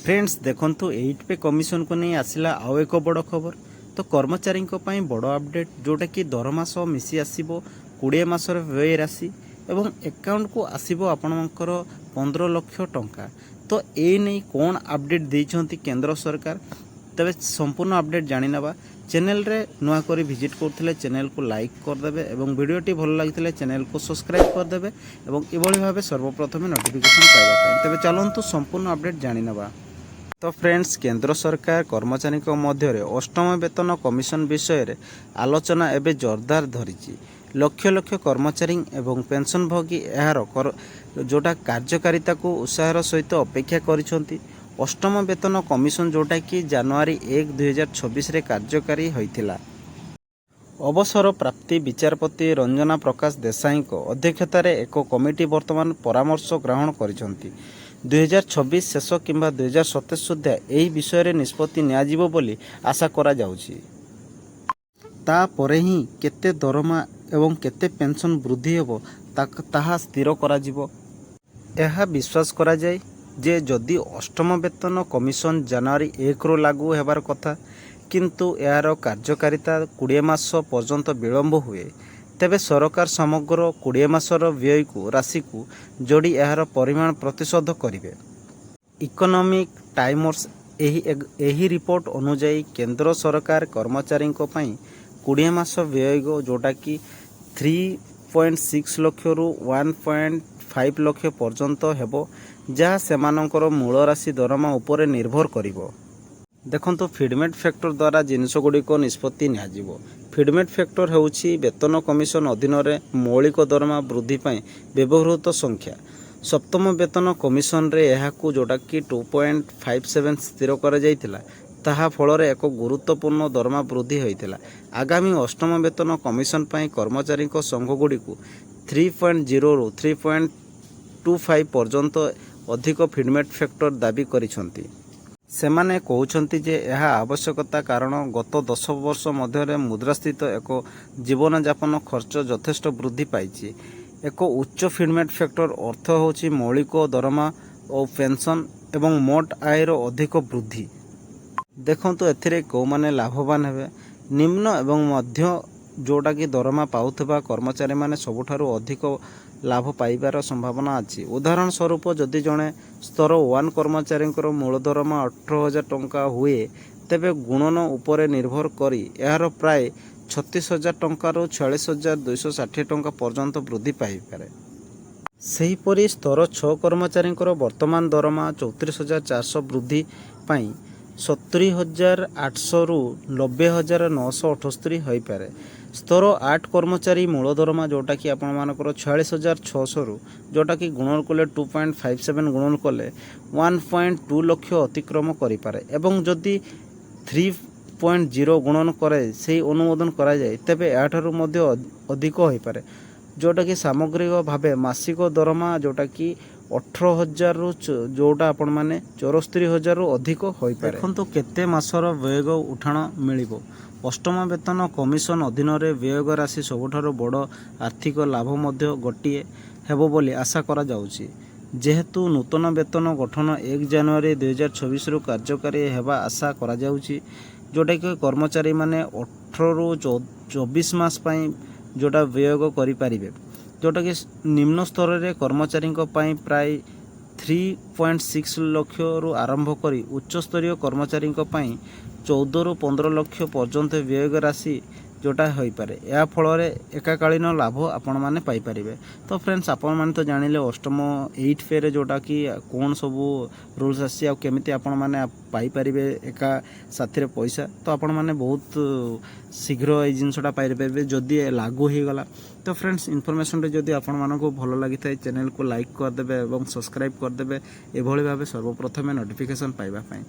Friends देखंतु 8 पे commission को नहीं आसिला आउ एक बड़ खबर। तो कर्मचारी बड़ अपडेट जोटा कि दरमा सह मिसी आसो 20 मासर व्यय राशि एवं अकाउंट को आसो आपणकर 15 लाख टंका। तो ये नहीं कौन अपडेट देइछंती केंद्र सरकार, तबे संपूर्ण अपडेट जानी नवा। चैनल रे नुआ करी विजिट करथिले चैनल को लाइक करदेवे एवं वीडियोटी भल लगी चैनल को सब्सक्राइब करदेवे एवं एभली भाव सर्वप्रथम नोटिफिकेशन पाइबा। तेबे चलंतु संपूर्ण अपडेट जानी नवा। तो फ्रेंड्स केंद्र सरकार कर्मचारी मध्य अष्टम वेतन कमिशन विषय आलोचना एवं जोरदार धरी। लक्ष लक्ष कर्मचारी एवं पेंशनभोगी यार जोटा कार्यकारिता को उत्साहर सहित अपेक्षा करिसेंती। अष्टम वेतन कमिशन जोटा कि जनवरी 1 2026 रे कार्यकारी होइथिला। अवसर प्राप्ति विचारपति रंजना प्रकाश देसाई अध्यक्षतार एक कमिटी वर्तमान परामर्श ग्रहण करिसेंती। 2026 शेष किंबा 2027 सुधा यही विषय निष्पत्ति नियाजिबो बोली आशा करा जाउछि। तापरे ही केते दरमा एवं केते पेंशन वृद्धि हेबो ताहा स्थिर करा जिवो। यह विश्वास करा जाय जे जदि अष्टम वेतन कमिशन जनवरी 1 रो लागू हेबार कथा किंतु यार कार्यकारिता 20 मास पर्यंत विलंब हुए, तेबे सरकार समग्र 20 मासर व्यय को राशि को जोड़ी यार परिमाण प्रतिशोध करेंगे। इकोनॉमिक टाइम्स एही रिपोर्ट अनुजाई केंद्र सरकार कर्मचारी 20 मास व्यय जोटा कि 3.6 लाख रु 1.5 लाख पर्यंत हेबो, जहाँ सेमानंकर मूल राशि दरमा उपरे निर्भर करिवो। देखंतु फिडमेट फैक्टर द्वारा जिनस गुड़िक निष्पत्ति नियाजिवो। फिडमेट फैक्टर हेउछि वेतन कमिशन अधीन रे मौलिक दरमा वृद्धि पाई व्यवहृत संख्या। सप्तम वेतन कमिशन रे एहाकु जोटा कि 2.57 स्थिर करा जायतिला, ताहा फल एक गुरुत्वपूर्ण दरमा वृद्धि होइतिला। आगामी अष्टम वेतन कमिशन पाई कर्मचारी संघ गुड़ी 3.0 रु 3.25 पर्यंत अधिक फिडमेट फैक्टर दाबी करिसंती। सेमाने कहउछंती जे यह आवश्यकता कारण गत 10 वर्ष मध्य मुद्रास्थित एक जीवन यापन खर्च यथेष्ट वृद्धि पाई। एक उच्च फिडमेट फैक्टर अर्थ होछि मौलिक दरमा और पेंशन एवं मोट आयर अधिक वृद्धि। देखंतु एथिरे को माने लाभवान हेबे। निम्न एवं मध्य जोटा कि दरमा पाउथबा कर्मचारी माने सबुठारु अधिक लाभ पाइबार संभावना अछि। उदाहरण स्वरूप जदि जड़े स्तर 1 कर्मचारी मूल दरमा 18,000 टंका हुए, तेबे गुणन उपरे निर्भर करी यार प्राय 36,000 टंका रु 46,260 टंका पर्यंत वृद्धि पाइपारे। सेहीपरि स्तर 6 कर्मचारी वर्तमान दरमा 34,400 वृद्धि पाई 70,800 रु 90,978 होइपारे। स्तर 8 कर्मचारी मूल दरमा जोटा कि आपण मानकर 46,600 रु जोटा कि गुणन कले 2.57 गुणन कले 1.2 लाख अतिक्रम करिपारे एवं जदि 3.0 गुणन करे से अनुमोदन करा जाए, तेबे याठारु मध्य अधिक होइपारे, जोटा कि सामग्रिक भावे मासिक दरमा जोटा कि 18,000 रु जोटा आपण माने 74,000 रु अधिक होइपारे। देखंतु केते मासर व्यय उठाण मिलिबो। अष्टम वेतन कमिशन अधीन रे व्यय राशि सबुठारु बड़ आर्थिक लाभ मध्य गोटिए हेबो बोली आशा करा जाउछि। जेहेतु नूतन वेतन गठन 1 जनवरी 2026 रु कार्यकारी हेबा आशा करा जाउछि, जोटा कि कर्मचारी माने 18 रु 24 मास पई जोटा व्यय करि पारिबे, जोटा कि निम्न स्तर रे कर्मचारी प्राय 3.6 लाख रु आरंभ करी उच्च स्तरीय कर्मचारी 14 रु 15 लाख पर्यंत व्यय राशि जोटा होई पारे। या फल एकाकालीन लाभ आपण माने पाई पारिबे। तो फ्रेंड्स आपण माने तो जानिले अष्टम 8 पे रे जोटा कि कौन सबू रूल्स आसी आ केमिति आपण माने पाई पारिबे एका साथी रे पैसा। तो आपण माने बहुत शीघ्र ए जिनसटा पाई पारिबे जदि लागू हो गला। तो फ्रेंड्स इनफॉरमेशन रे जदि आपण मानको भलो लागि थाए चैनल को लाइक कर देबे एवं सब्सक्राइब कर देबे एभली भाबे सर्वप्रथमे नोटिफिकेशन पाइबा पई।